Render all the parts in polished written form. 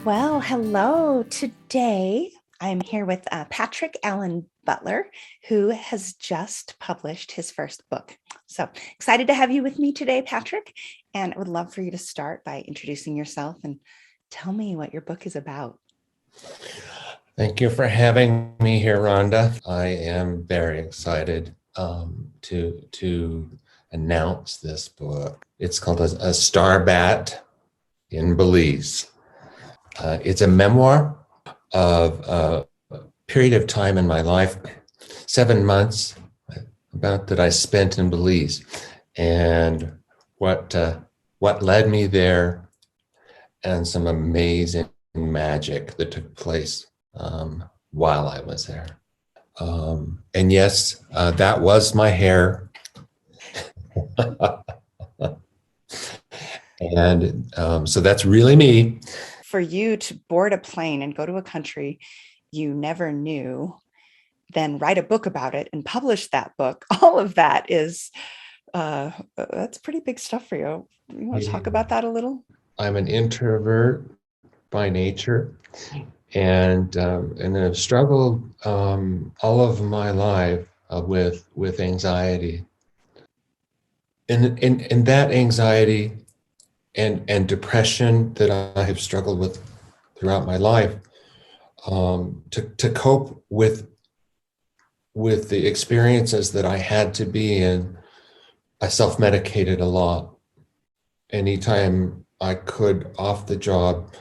Well, hello. Today I'm here with Patrick Alan Butler, who has just published his first book. So excited to have you with me today, Patrick. And I would love for you to start by introducing yourself and tell me what your book is about. Thank you for having me here, Rhonda. I am very excited to announce this book. It's called A Star Bat in Belize. It's a memoir of a period of time in my life, 7 months about that I spent in Belize, and what led me there, and some amazing magic that took place while I was there. And yes, that was my hair. And so that's really me. For you to board a plane and go to a country you never knew, then write a book about it and publish that book, all of that is, that's pretty big stuff for you. You want to talk about that a little? I'm an introvert by nature, and I've struggled all of my life with anxiety, and that anxiety and depression that I have struggled with throughout my life, to cope with the experiences that I had to be in. I self-medicated a lot anytime I could off the job,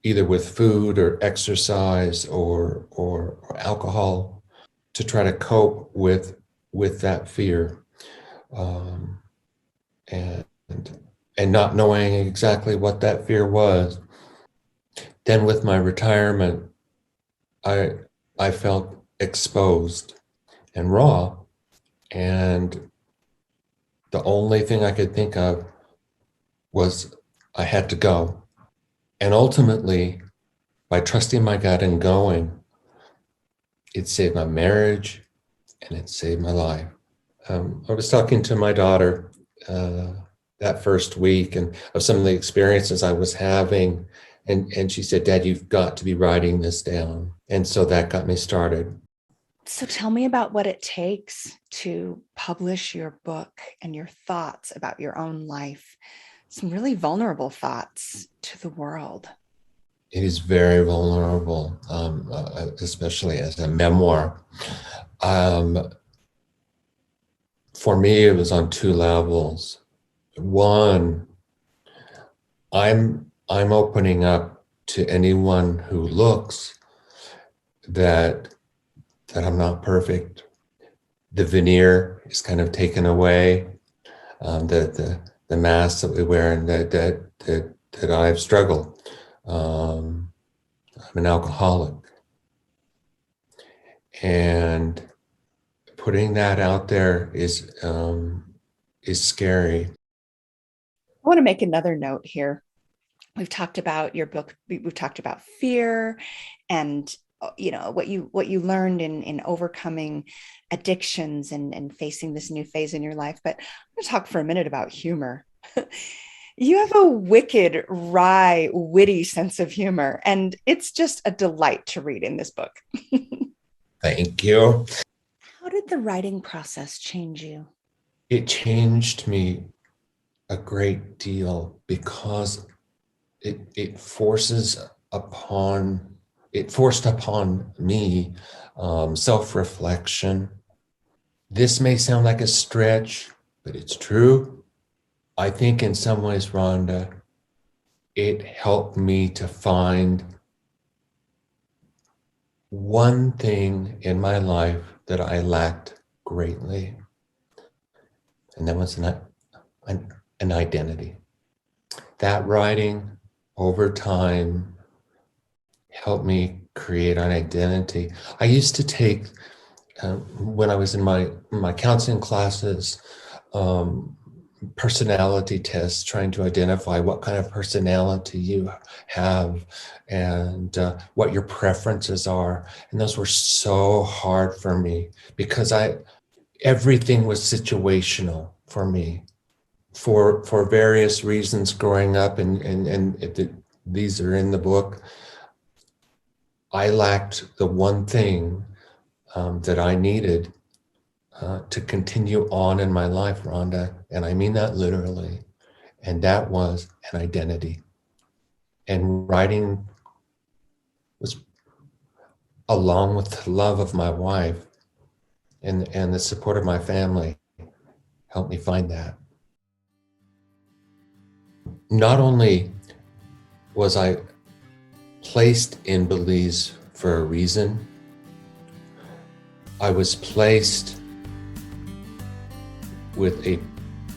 either with food or exercise or alcohol, to try to cope with that fear, and not knowing exactly what that fear was. Then with my retirement, I felt exposed and raw, and the only thing I could think of was I had to go. And ultimately, by trusting my gut and going, it saved my marriage and it saved my life. I was talking to my daughter that first week and of some of the experiences I was having. And she said, "Dad, you've got to be writing this down." And so that got me started. So tell me about what it takes to publish your book and your thoughts about your own life. Some really vulnerable thoughts to the world. It is very vulnerable, especially as a memoir. For me, it was on two levels. One, I'm opening up to anyone who looks that I'm not perfect. The veneer is kind of taken away, the mask that we wear, and that I've struggled. I'm an alcoholic, and putting that out there is scary. I want to make another note here. We've talked about your book. We've talked about fear and what you learned in overcoming addictions and facing this new phase in your life. But I'm going to talk for a minute about humor. You have a wicked, wry, witty sense of humor, and it's just a delight to read in this book. Thank you. How did the writing process change you? It changed me a great deal because it forced upon me self-reflection. This may sound like a stretch, but it's true. I think in some ways, Rhonda, it helped me to find one thing in my life that I lacked greatly, and that was an identity. That writing over time helped me create an identity. I used to take, when I was in my counseling classes, personality tests, trying to identify what kind of personality you have and what your preferences are. And those were so hard for me because everything was situational for me for various reasons growing up, and these are in the book. I lacked the one thing that I needed to continue on in my life, Rhonda, and I mean that literally, and that was an identity. And writing was, along with the love of my wife and the support of my family, helped me find that. Not only was I placed in Belize for a reason, I was placed with a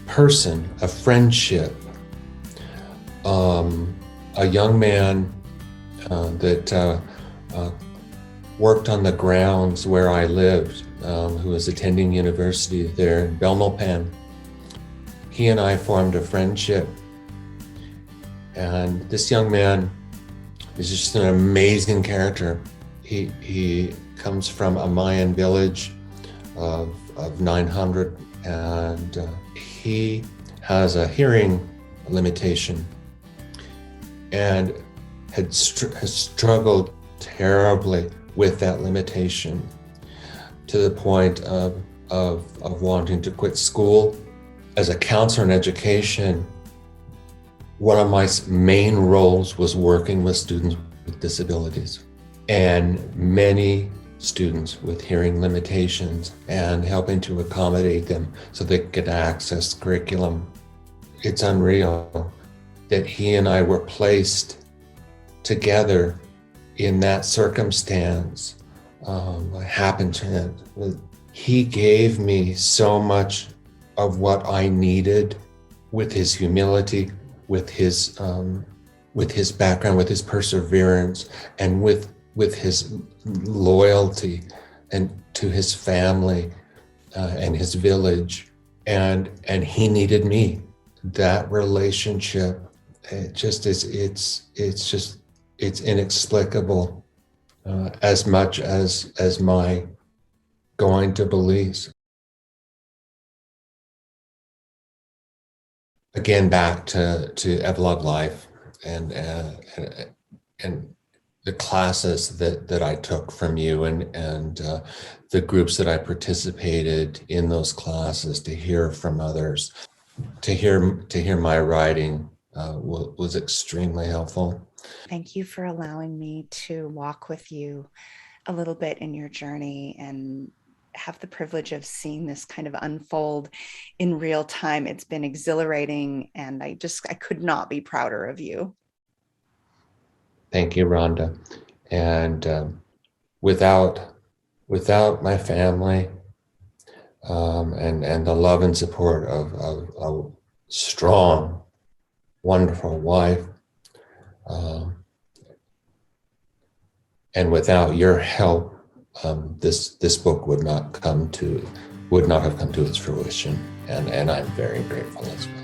person, a friendship, a young man that worked on the grounds where I lived, who was attending university there in Belmopan. He and I formed a friendship. And this young man is just an amazing character. He comes from a Mayan village of 900, and he has a hearing limitation and has struggled terribly with that limitation to the point of wanting to quit school. As a counselor in education, one of my main roles was working with students with disabilities and many students with hearing limitations and helping to accommodate them so they could access curriculum. It's unreal that he and I were placed together in that circumstance. Happened to him. He gave me so much of what I needed with his humility, with his background, with his perseverance, and with his loyalty and to his family and his village, and he needed me. That relationship, it's inexplicable, as much as my going to Belize. Again, back to Evalogue.Life and the classes that I took from you and the groups that I participated in those classes, to hear from others, to hear my writing was extremely helpful. Thank you for allowing me to walk with you a little bit in your journey and have the privilege of seeing this kind of unfold in real time. It's been exhilarating, and I could not be prouder of you. Thank you, Rhonda. And without my family and the love and support of a strong, wonderful wife, and without your help, this book would not have come to its fruition, and I'm very grateful as well.